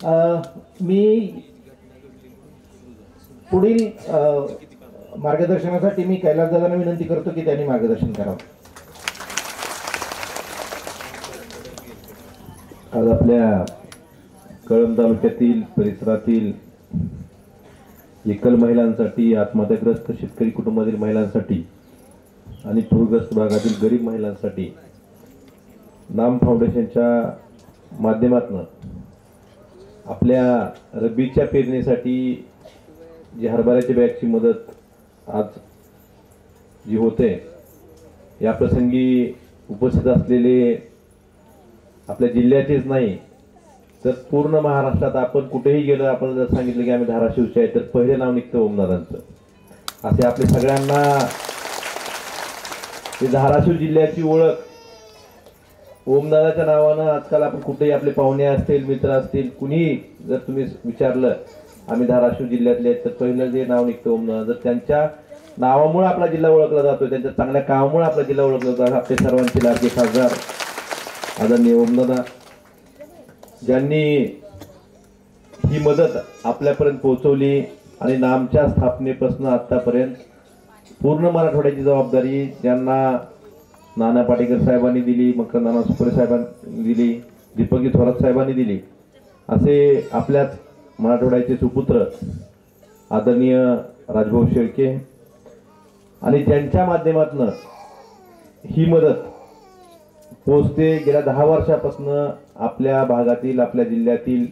मी पुढील मार्गदर्शनासाठी मी कैलास दादांना विनंती करतो की त्यांनी मार्गदर्शन करावं. आज आपल्या कळंब तालुक्यातील परिसरातील एकल महिलांसाठी, आत्महत्याग्रस्त शेतकरी कुटुंबातील महिलांसाठी आणि पूरग्रस्त भागातील गरीब महिलांसाठी नाम फाउंडेशनच्या माध्यमातून आपल्या रब्बीच्या पेरणीसाठी जी हरभऱ्याच्या बॅगची मदत आज जी होते, या प्रसंगी उपस्थित असलेले आपल्या जिल्ह्याचेच नाही तर पूर्ण महाराष्ट्रात आपण कुठेही गेलं, आपण जर सांगितलं की आम्ही धाराशिवचे आहे तर पहिले नाव निघतं ओमदादांचं. असे आपल्या सगळ्यांना धाराशिव जिल्ह्याची ओळख ओमदादाच्या नावानं आजकाल आपण कुठेही आपले पाहुणे असतील, मित्र असतील, कुणी जर तुम्ही विचारलं आम्ही धाराशिव जिल्ह्यातले आहेत तर पहिलं जे नाव निघतं ओमदादा. जर त्यांच्या नावामुळे आपला जिल्हा ओळखला जातो, त्यांच्या चांगल्या कामामुळे आपला जिल्हा ओळखला जातो. आपले सर्वांचे लाडके खासदार आदरणीय ओमदादा ज्यांनी ही मदत आपल्यापर्यंत पोहोचवली आणि नामच्या स्थापनेपासून आतापर्यंत पूर्ण मराठवाड्याची जबाबदारी ज्यांना नाना पाटेकर साहेबांनी दिली, मकरंद नाना सुपरे साहेबांनी दिली, दीपकजी थोरात साहेबांनी दिली, असे आपल्याच मराठवाड्याचे सुपुत्र आदरणीय राजभाऊ शेळके आणि त्यांच्या माध्यमातून ही मदत पोचते. गेल्या 10 वर्षापासून आपल्या भागातील, आपल्या जिल्ह्यातील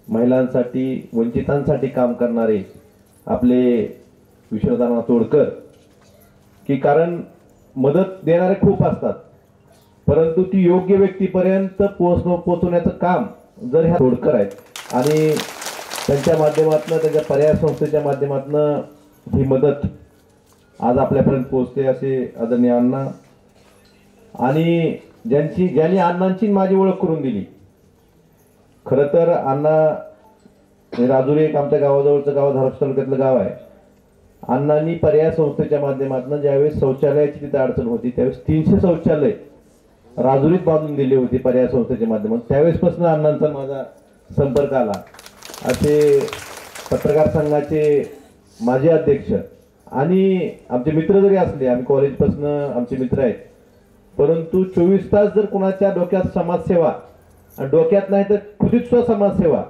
महिलांसाठी, वंचितांसाठी काम करणारे आपले विश्वनाथ तोडकर, की कारण मदत देणारे खूप असतात परंतु ती योग्य व्यक्तीपर्यंत पोहोचवण्याचं काम जर ह्या तोडकर आहेत आणि त्यांच्या माध्यमातून, त्यांच्या पर्याय संस्थेच्या माध्यमातून ही मदत आज आपल्यापर्यंत पोहोचते. असे आदरणीय अण्णा आणि ज्यांनी अण्णांची माझी ओळख करून दिली. खरं तर अण्णा राजुरी एक आमच्या गावाजवळचं गाव, धाराशिव तालुक्यातलं गाव आहे. अण्णांनी पर्याय संस्थेच्या माध्यमातून ज्यावेळेस शौचालयाची तिथे अडचण होती त्यावेळेस 300 शौचालय राजुरीत बांधून दिले होते पर्याय संस्थेच्या माध्यमातून. त्यावेळेसपासून अण्णांचा माझा संपर्क आला. असे पत्रकार संघाचे माजी अध्यक्ष आणि आमचे मित्र जरी असले, आम्ही कॉलेजपासून आमचे मित्र आहेत, परंतु 24 तास जर कोणाच्या डोक्यात समाजसेवा, डोक्यात नाही तर खुदीत समाजसेवा,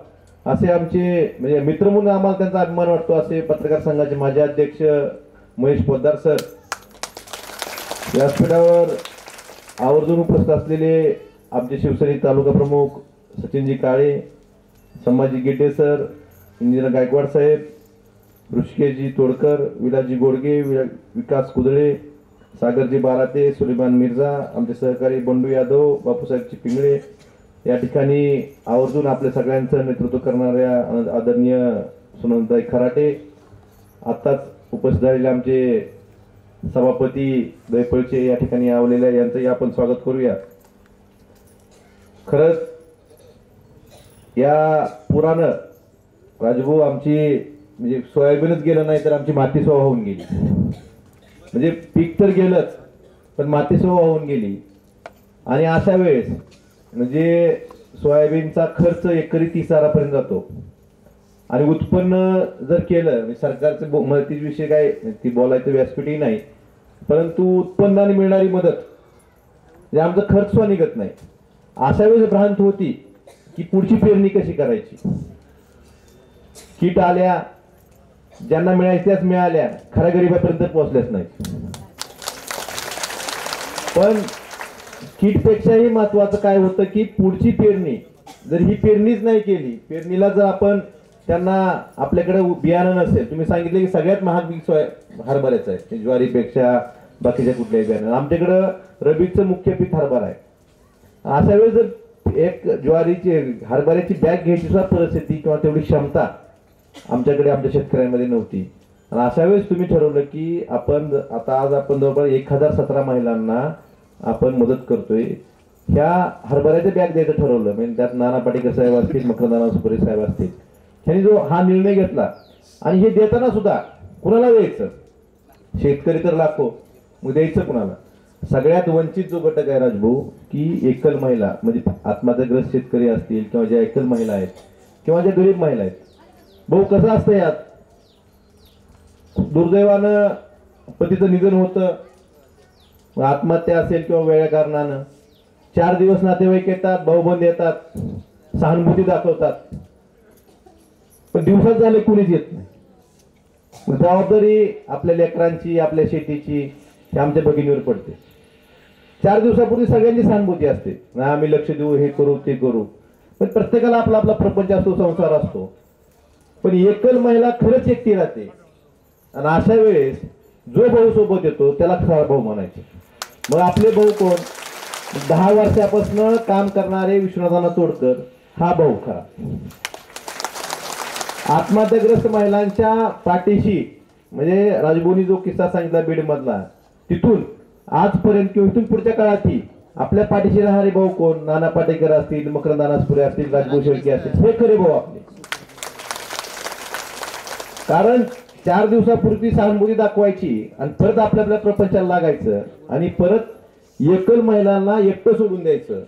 असे आमचे म्हणजे मित्र म्हणून आम्हाला त्यांचा अभिमान वाटतो. असे पत्रकार संघाचे माजी अध्यक्ष महेश पोद्दार सर, व्यासपीठावर आवर्जून उपस्थित असलेले आमचे शिवसेनेचे तालुका प्रमुख सचिनजी काळे, संभाजी गिड्डे सर, इंजिनियर गायकवाड साहेब, ऋषिकेशजी तोडकर, विलासजी गोडगे, विकास कुदळे, सागरजी बाराते, सुलेमान मिर्झा, आमचे सहकारी बंडू यादव, बापूसाहेबजी पिंगळे, या ठिकाणी आवर्जून आपल्या सगळ्यांचं नेतृत्व करणाऱ्या आदरणीय सुनंदाई खराटे, आत्ताच उपस्थित झालेले आमचे सभापती दैपळचे या ठिकाणी आवलेल्या, यांचंही आपण स्वागत करूया. खरंच या पुरानं राजभाऊ आमची म्हणजे सोयाबीनच गेलं नाही तर आमची माती सोवा होऊन गेली. म्हणजे पीक तर गेलंच पण माती सोवा होऊन गेली. आणि अशा वेळेस म्हणजे सोयाबीनचा खर्च एकरी 30,000पर्यंत जातो आणि उत्पन्न जर केलं म्हणजे सरकारचं मदतीच्या विषय काय ती बोलायचं व्यासपीठही नाही, परंतु उत्पन्नाने मिळणारी मदत म्हणजे आमचा खर्च सुद्धा निघत नाही. अशा वेळेस भ्रांत होती की पुढची पेरणी कशी करायची. कीट आल्या, ज्यांना मिळायच्या त्याच मिळाल्या, खऱ्या गरिबापर्यंत पोहोचल्याच नाही. पण कीटपेक्षाही महत्वाचं काय होतं की पुढची पेरणी, जर ही पेरणीच नाही केली, पेरणीला जर आपण त्यांना आपल्याकडे बियाणं नसेल, तुम्ही सांगितले की सगळ्यात महाग पीक हरभऱ्याचं आहे ज्वारीपेक्षा बाकीच्या कुठल्याही बियाणं, आमच्याकडं रबीचं मुख्य पीक हरभरा आहे. अशा वेळेस जर एक ज्वारीची हरभऱ्याची बॅग घ्यायची सुद्धा परिस्थिती किंवा तेवढी क्षमता आमच्याकडे आमच्या शेतकऱ्यांमध्ये नव्हती. आणि अशा वेळेस तुम्ही ठरवलं की आपण आता आज आपण जवळपास 1017 महिलांना आपण मदत करतोय. ह्या हरभऱ्याचे बॅग द्यायचं ठरवलं, म्हणजे त्यात नाना पाटेकर साहेब असतील, मकरंद नाना सुपरे साहेब असतील, त्यांनी जो हा निर्णय घेतला. आणि हे देताना सुद्धा कुणाला द्यायचं, शेतकरी तर लाखो, मग द्यायचं कुणाला. सगळ्यात वंचित जो घटक आहे राजभाऊ की एकल महिला, म्हणजे आत्महत्याग्रस्त शेतकरी असतील किंवा ज्या एकल महिला आहेत किंवा ज्या गरीब महिला आहेत, भाऊ कसं असतं यात, दुर्दैवानं पतीचं निधन होतं, आत्महत्या असेल किंवा वेगळ्या कारणानं 4 दिवस नातेवाईक येतात, भाऊबंद येतात, सहानुभूती दाखवतात, पण दिवसात झाले कुणीच येत नाही. जबाबदारी आपल्या लेकरांची, आपल्या शेतीची हे आमच्या भगिनीवर पडते. 4 दिवसापूर्वी सगळ्यांची सहानुभूती असते, नाही आम्ही लक्ष देऊ, हे करू ते करू, पण प्रत्येकाला आपला आपला प्रपंच असतो, संसार असतो. पण एकल महिला खरंच एकटी राहते आणि अशा वेळेस जो भाऊ सोबत येतो त्याला खरा भाऊ म्हणायचे. मग आपले भाऊ कोण? 10 वर्षापासून काम करणारे विश्वनाथांना तोडकर हा भाऊ खरा. आत्महत्याग्रस्त महिलांच्या पाठीशी, म्हणजे राजभवनी जो किस्सा सांगितला बीड मधला, तिथून आजपर्यंत किंवा इथून पुढच्या काळातही आपल्या पाठीशी राहणारे भाऊ कोण? नाना पाटेकर असतील, मकरंद अनासपुरे असतील, राजभाऊ शेळके असतील, हे खरे भाऊ आपले. कारण 4 दिवसापूर्वी सहानुभूती दाखवायची आणि परत आपल्या आपल्या प्रपंचाला लागायचं आणि परत एकल महिलांना एकटं सोडून द्यायचं,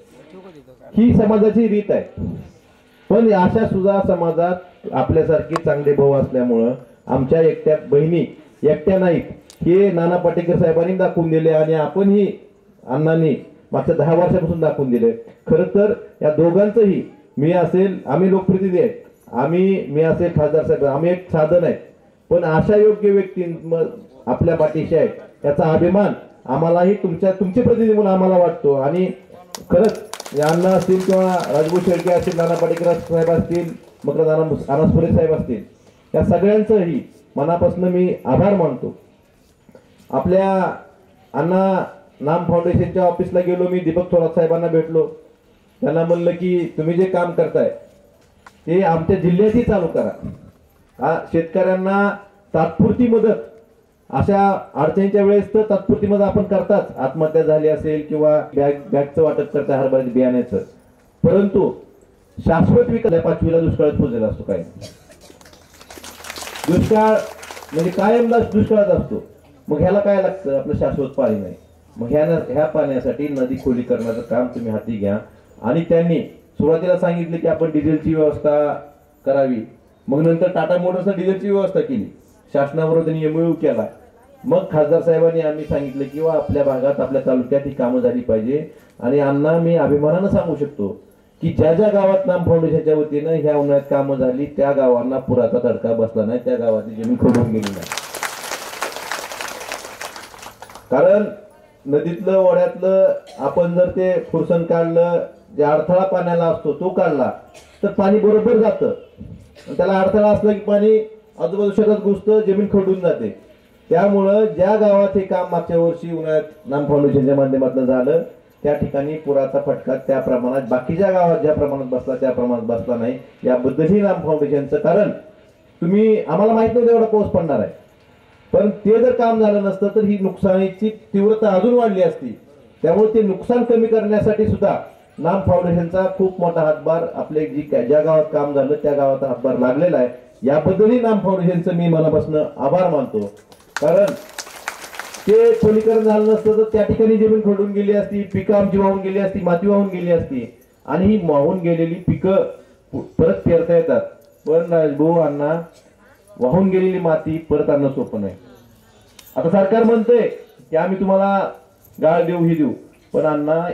ही समाजाची रीत आहे. पण अशा सुद्धा समाजात आपल्यासारखे चांगले भाऊ असल्यामुळं आमच्या एकट्या बहिणी एकट्या नाहीत, हे नाना पाटेकर साहेबांनी दाखवून दिले आणि आपणही अण्णांनी मागच्या 10 वर्षापासून दाखवून दिले. खरं तर या दोघांचंही, मी असेल, आम्ही लोकप्रतिनिधी आहेत, मी असेल, खासदार साहेब, आम्ही एक साधन आहे, पण अशा योग्य व्यक्ती आपल्या पाठीशी आहेत याचा अभिमान आम्हालाही तुमचे प्रतिनिधी म्हणून आम्हाला वाटतो. आणि खरंच या अण्णा असतील किंवा राजभाऊ शेळके असतील, नाना पाटेकर साहेब असतील, मकरंद अनासपुरे साहेब असतील, या सगळ्यांचंही मनापासून मी आभार मानतो. आपल्या अण्णा नाम फाउंडेशनच्या ऑफिसला गेलो, मी दीपक थोरात साहेबांना भेटलो. त्यांना म्हणलं की तुम्ही जे काम करताय ते आमच्या जिल्ह्यातही चालू करा. शेतकऱ्यांना तात्पुरती मदत, अशा अडचणीच्या वेळेस तर तात्पुरती मदत आपण करताच, आत्महत्या झाली असेल किंवा बॅगचं वाटप करताय हरभऱ्याच्या बियाण्याचं, परंतु शाश्वत विकास 5वीला दुष्काळात पोहोचलेला असतो. काय दुष्काळ म्हणजे कायम दुष्काळात असतो. मग ह्याला काय लागतं? आपलं शाश्वत पाणी नाही. मग ह्या पाण्यासाठी नदी खोलीकरणाचं काम तुम्ही हाती घ्या. आणि त्यांनी सुरुवातीला सांगितले की आपण डिझेलची व्यवस्था करावी, मग नंतर टाटा मोटर्सनं डिझेलची व्यवस्था केली, शासनाबरोबर त्यांनी MOU केला. मग खासदार साहेबांनी आम्ही सांगितलं की आपल्या भागात, आपल्या तालुक्यात ही कामं झाली पाहिजे. आणि अण्णा, मी अभिमानानं सांगू शकतो की ज्या ज्या गावात नाम फाउंडेशनच्या वतीनं ह्या उन्हाळ्यात कामं झाली त्या गावांना पुराचा तडका बसला नाही, त्या गावाची जमीन खडून गेली नाही. कारण नदीतलं, ओढ्यातलं आपण जर ते फुरसन काढलं, जे अडथळा पाण्याला असतो तो काढला तर पाणी बरोबर जातं. त्याला अडथळा असला की पाणी आजूबाजू शेतात घुसतं, जमीन खडून जाते. त्यामुळं ज्या गावात हे काम मागच्या वर्षी उन्हाळ्यात नाम फाउंडेशनच्या माध्यमातून झालं त्या ठिकाणी पुराचा फटका त्या प्रमाणात बाकीच्या गावात ज्या प्रमाणात बसला त्या प्रमाणात बसला नाही. याबद्दलही नाम फाउंडेशनचं, कारण आम्हाला माहित नव्हतं एवढा पाऊस पडणार आहे, पण ते जर काम झालं नसतं तर ही नुकसानीची तीव्रता अजून वाढली असती. त्यामुळे ते नुकसान कमी करण्यासाठी सुद्धा नाम फाउंडेशनचा खूप मोठा हातभार, आपले ज्या गावात काम झालं त्या गावात हातभार लागलेला आहे. याबद्दलही नाम फाउंडेशनचं मी मनापासून आभार मानतो. कारण ते खोलीकरण झालं नसतं तर त्या ठिकाणी जमीन खडून गेली असती, पिकं आमची वाहून गेली असती, माती वाहून गेली असती आणि ही वाहून गेलेली पिकं परत पेरता येतात. पण राजभाऊ अण्णा, वाहून गेलेली माती परत आणणं सोपं नाही. आता सरकार म्हणतंय की आम्ही तुम्हाला गाळ देऊ, ही देऊ, पण अण्णा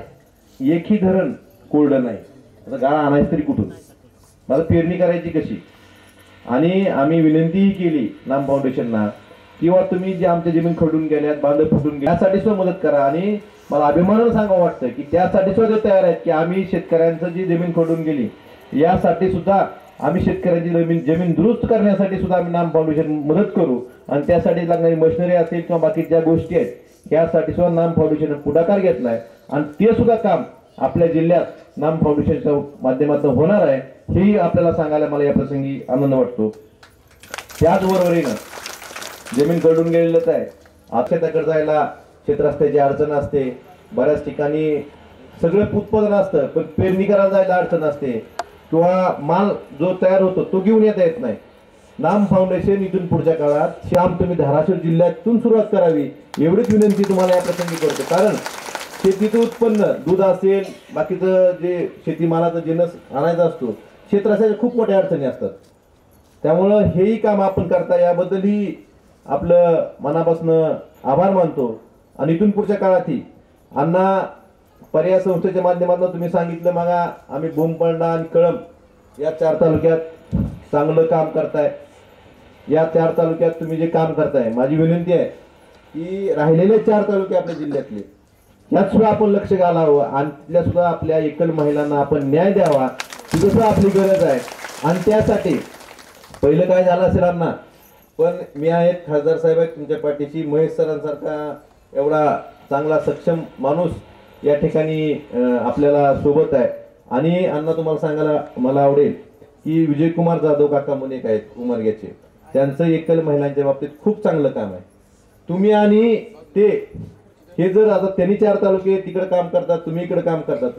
एकही धरण कोरडं नाही. आता गाळ आणायचं तरी कुठून? मला पेरणी करायची कशी? आणि आम्ही विनंतीही केली नाम फाउंडेशनला किंवा तुम्ही जे आमच्या जमीन खडून गेल्यात, बांध फुटून गेल्या, त्यासाठी सुद्धा मदत करा. आणि मला अभिमानानं सांगावं वाटतं की त्यासाठी सुद्धा तयार आहेत की आम्ही शेतकऱ्यांचं जी जमीन खडून गेली यासाठी सुद्धा आम्ही शेतकऱ्यांची जमीन दुरुस्त करण्यासाठी सुद्धा आम्ही नाम फाउंडेशन मदत करू. आणि त्यासाठी लागणारी मशिनरी असेल किंवा बाकी ज्या गोष्टी आहेत यासाठी सुद्धा नाम फाउंडेशन पुढाकार घेतलाय आणि ते सुद्धा काम आपल्या जिल्ह्यात नाम फाउंडेशनच्या माध्यमातून होणार आहे, हेही आपल्याला सांगायला मला या प्रसंगी आनंद वाटतो. त्याचबरोबरीनं जमीन खडून गेलेलंच आहे, शेताकडे जायला क्षेत्रस्त्याची अडचण असते, बऱ्याच ठिकाणी सगळं उत्पादन असतं पण पेरणी करायला जायला अडचण असते किंवा माल जो तयार होतो तो घेऊन येता येत नाही. नाम फाउंडेशन इथून पुढच्या काळात श्याम तुम्ही धाराशिव जिल्ह्यातून सुरुवात करावी एवढीच विनंती तुम्हाला या प्रसंगी करतो. कारण शेतीचं उत्पन्न दूध असेल, बाकीचं जे शेतीमालाचा जिन्नस आणायचा असतो क्षेत्राच्या खूप मोठ्या अडचणी असतात. त्यामुळं हेही काम आपण करता याबद्दलही आपलं मनापासून आभार मानतो. आणि इथून पुढच्या काळातही अण्णा पर्याय संस्थेच्या माध्यमातून तुम्ही सांगितलं मागा आम्ही भूमपळणा आणि कळंब या 4 तालुक्यात चांगलं काम करताय. या 4 तालुक्यात तुम्ही जे काम करताय, माझी विनंती आहे की राहिलेले 4 तालुके आपल्या जिल्ह्यातले यात सुद्धा आपण लक्ष घालावं आणि तिथल्या सुद्धा आपल्या एकल महिलांना आपण न्याय द्यावा, ही सुद्धा आपली गरज आहे. आणि त्यासाठी पहिलं काय झालं असेल अण्णा, पण मी आहेत, खासदार साहेब आहेत तुमच्या पाठीशी. महेश सरांसारखा एवढा चांगला सक्षम माणूस या ठिकाणी आपल्याला सोबत आहे. आणि अण्णा तुम्हाला सांगायला मला आवडेल की विजयकुमार जाधव काका म्हणून एक आहेत उमरग्याचे, त्यांचं एकल महिलांच्या बाबतीत खूप चांगलं काम आहे. तुम्ही आणि ते हे जर आता त्यांनी 4 तालुके तिकडे काम करतात, तुम्ही इकडे काम करतात,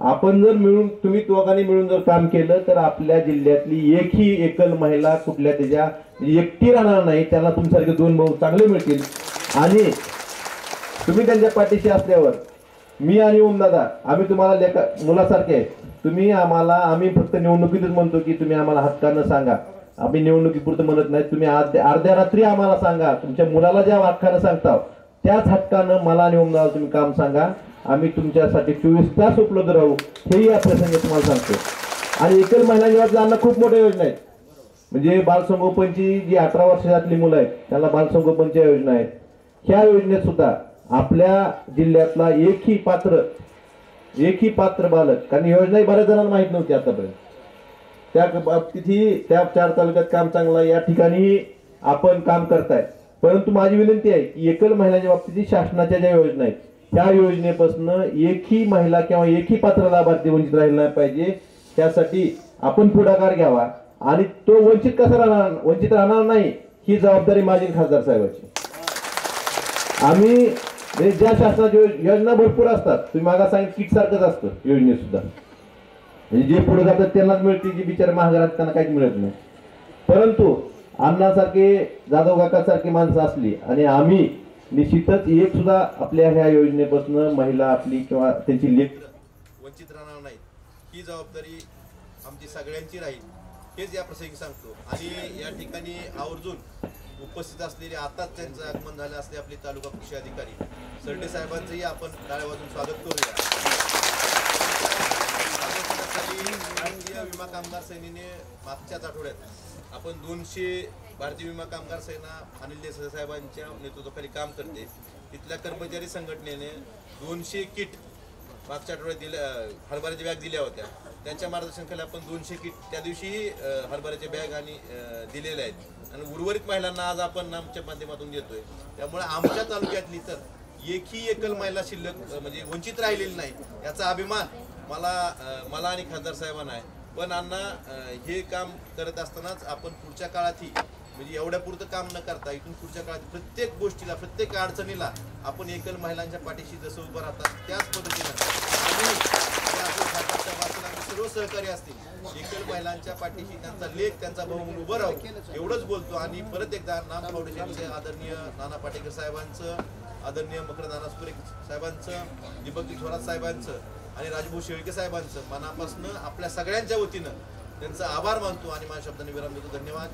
आपण जर मिळून तुम्ही दोघांनी मिळून जर काम केलं तर आपल्या जिल्ह्यातली एकही एकल महिला कुठल्या त्याच्या एकटी राहणार नाही. त्यांना तुमच्यासारखे 2 भाऊ चांगले मिळतील. आणि तुम्ही त्यांच्या पाठीशी असल्यावर मी आणि ओमदादा आम्ही तुम्हाला मुलासारखे आहे. तुम्ही आम्हाला, आम्ही फक्त निवडणुकीतच म्हणतो की तुम्ही आम्हाला हक्कानं सांगा, आम्ही निवडणुकीपुरतं म्हणत नाही. तुम्ही अर्ध्या रात्री आम्हाला सांगा, तुमच्या मुलाला ज्या हक्कानं सांगता त्याच हक्कानं मला आणि ओमदादा तुम्ही काम सांगा. आम्ही तुमच्यासाठी 24 तास उपलब्ध राहू, हेही या प्रसंगी तुम्हाला सांगतो. आणि एकल महिलांच्या बाबतीत खूप मोठ्या योजना आहेत. म्हणजे बालसंगोपनची जी 18 वर्षातली मुलं आहेत त्यांना बालसंगोपनच्या योजना आहेत. ह्या योजनेत सुद्धा आपल्या जिल्ह्यातला एकही पात्र बालक, कारण योजना बऱ्याच जणांना माहित नव्हती आतापर्यंत, त्या बाबतीतही त्या 4 तालुक्यात काम चांगलं आहे. या ठिकाणी आपण काम करताय. परंतु माझी विनंती आहे की एकल महिलांच्या बाबतीत शासनाच्या ज्या योजना आहेत त्या योजनेपासून एकही महिला किंवा एकही पात्र लाभार्थी वंचित राहिला नाही पाहिजे. त्यासाठी आपण पुढाकार घ्यावा आणि तो वंचित राहणार नाही, ही जबाबदारी माझी खासदार साहेबांची. आम्ही ज्या शासनाच्या योजना भरपूर असतात, तुम्ही मागा सांगितलं किट सारखंच असतं योजनेत सुद्धा, म्हणजे जे पुढे जातात त्यांनाच मिळते, जे बिचारे महागात त्यांना काहीच मिळत नाही. परंतु अण्णासारखे, जाधव काकासारखी माणसं असली आणि आम्ही निश्चितच एक सुद्धा आपल्या ह्या योजनेपासून महिला आपली किंवा त्यांची लेख वंचित राहणार नाही, ही जबाबदारी आमची सगळ्यांची राहील, हेच या प्रसंगी सांगतो. आणि या ठिकाणी आवर्जून उपस्थित असलेले, आताच त्यांचं आगमन झालं असले आपले तालुका कृषी अधिकारी सरडे साहेबांचंही आपण टाळ्या वाजून स्वागत करूया. भारतीय विमा कामगार सेनेने मागच्याच आठवड्यात आपण 200 भारतीय विमा कामगार सेना अनिल देसाई साहेबांच्या नेतृत्वाखाली काम करते, तिथल्या कर्मचारी संघटनेने 200 किट मागच्या आठवड्यात हरभऱ्याच्या बॅग दिल्या होत्या. त्यांच्या मार्गदर्शनाखाली आपण 200 किट त्या दिवशी हरभऱ्याच्या बॅग आणि दिलेल्या आहेत. आणि उर्वरित महिलांना आज आपण आमच्या माध्यमातून देतोय. त्यामुळे आमच्या तालुक्यातली तर एकही एकल महिला शिल्लक म्हणजे वंचित राहिलेली नाही, याचा अभिमान मला आणि खासदार साहेबांना आहे. पण अण्णा हे काम करत असतानाच आपण पुढच्या काळातही म्हणजे एवढ्या पुरतं काम न करता इथून पुढच्या काळात प्रत्येक गोष्टीला, प्रत्येक अडचणीला आपण एकल महिलांच्या पाठीशी जसं उभं राहतात त्याच पद्धतीनं सर्व सहकारी असतील एकल महिलांच्या पाठीशी त्यांचा लेख, त्यांचा भाऊ म्हणून उभं राहू, एवढंच बोलतो. आणि परत एकदा नाम फाउंडेशनचे आदरणीय नाना पाटेकर साहेबांचं, आदरणीय मकरंद अनासपुरे साहेबांचं, दीपक थोरात साहेबांचं आणि राजभाऊ शेळके साहेबांचं मनापासून आपल्या सगळ्यांच्या वतीनं त्यांचा आभार मानतो आणि माझ्या शब्दांनी विराम देतो. धन्यवाद.